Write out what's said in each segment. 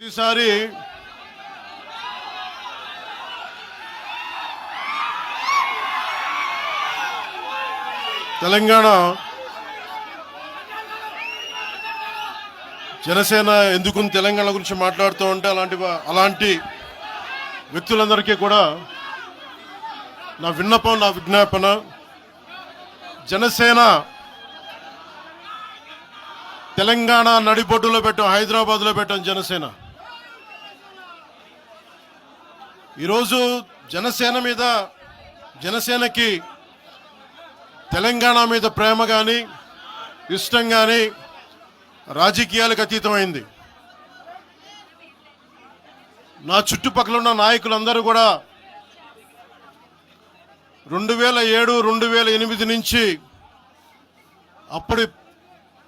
ఈసారి తెలంగాణ జనసేన ఎందుకు తెలంగాణ గురించి మాట్లాడుతూ ఉంటే అలాంటి వ్యక్తులందరికీ కూడా నా విన్నపం, నా విజ్ఞాపన, జనసేన తెలంగాణ నడిబొడ్డులో పెట్టాం, హైదరాబాద్లో పెట్టాం జనసేన. ఈరోజు జనసేనకి తెలంగాణ మీద ప్రేమ కానీ ఇష్టం కానీ రాజకీయాలకు అతీతమైంది. నా చుట్టుపక్కల ఉన్న నాయకులందరూ కూడా 2007, 2008 నుంచి అప్పటి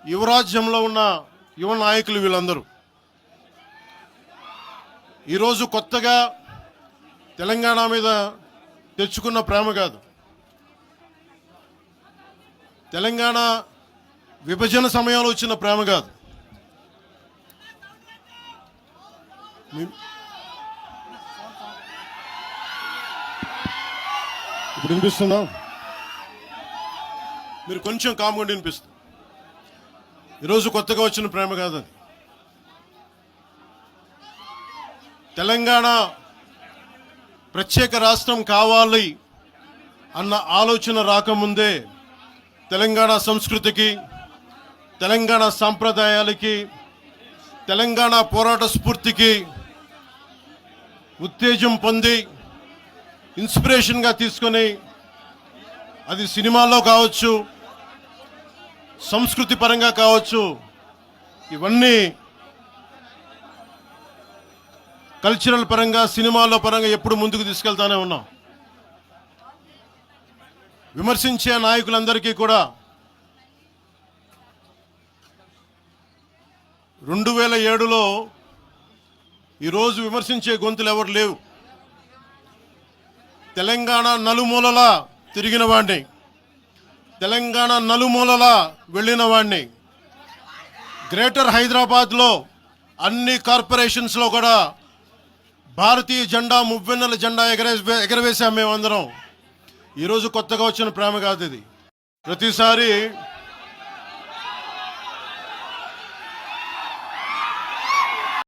యువరాజ్యంలో ఉన్న యువ నాయకులు వీళ్ళందరూ ఈరోజు కొత్తగా తెలంగాణ మీద తెచ్చుకున్న ప్రేమ కాదు, తెలంగాణ విభజన సమయంలో వచ్చిన ప్రేమ కాదు. ఇప్పుడు వినిపిస్తుందా? మీరు కొంచెం కామ్గా వినిపిస్తుంది. ఈరోజు కొత్తగా వచ్చిన ప్రేమ కాదు అది. తెలంగాణ ప్రత్యేక రాష్ట్రం కావాలి అన్న ఆలోచన రాకముందే తెలంగాణ సంస్కృతికి, తెలంగాణ సాంప్రదాయాలకి, తెలంగాణ పోరాట స్ఫూర్తికి ఉత్తేజం పొంది ఇన్స్పిరేషన్గా తీసుకొని అది సినిమాల్లో కావచ్చు, సంస్కృతి పరంగా కావచ్చు, ఇవన్నీ కల్చరల్ పరంగా, సినిమాల పరంగా ఎప్పుడు ముందుకు తీసుకెళ్తానే ఉన్నాం. విమర్శించే నాయకులందరికీ కూడా 2007లో ఈరోజు విమర్శించే గొంతులు ఎవరు లేవు. తెలంగాణ నలుమూలలా తిరిగిన వాడిని, తెలంగాణ నలుమూలలా వెళ్ళిన వాడిని, గ్రేటర్ హైదరాబాద్లో అన్ని కార్పొరేషన్స్లో కూడా భారతీయ జెండా, మువ్వెన్నెల జెండా ఎగరవేశాం మేమందరం. ఈరోజు కొత్తగా వచ్చిన ప్రేమ కాదు ఇది. ప్రతిసారి